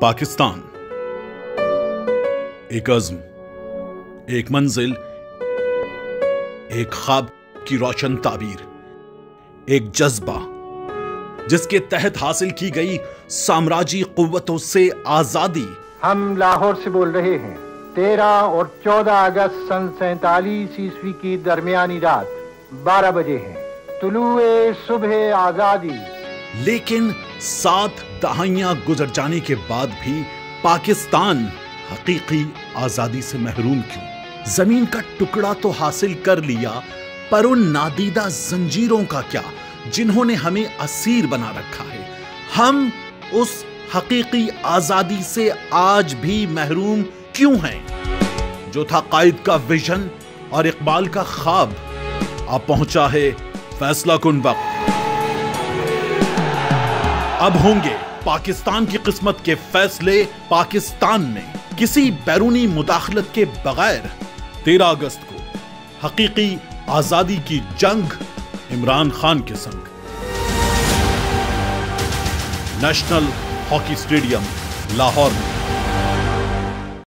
पाकिस्तान एक अज़्म, एक मंजिल, एक ख्वाब की रोशन ताबीर, एक जज्बा जिसके तहत हासिल की गई साम्राज्यी कुव्वतों से आजादी। हम लाहौर से बोल रहे हैं। 13 और 14 अगस्त सन 47 ईस्वी की दरमियानी रात 12 बजे है, तुलुए सुबह आजादी। लेकिन 7 दहाइयां गुजर जाने के बाद भी पाकिस्तान हकीकी आजादी से महरूम क्यों? जमीन का टुकड़ा तो हासिल कर लिया, पर उन नादीदा जंजीरों का क्या जिन्होंने हमें असीर बना रखा है? हम उस हकीकी आजादी से आज भी महरूम क्यों हैं? जो था कायद का विजन और इकबाल का ख्वाब, अब पहुंचा है फैसला कुन वक्त। अब होंगे पाकिस्तान की किस्मत के फैसले पाकिस्तान में, किसी बैरूनी मुदाखलत के बगैर। 13 अगस्त को हकीकी आजादी की जंग इमरान खान के संग। नेशनल हॉकी स्टेडियम लाहौर में।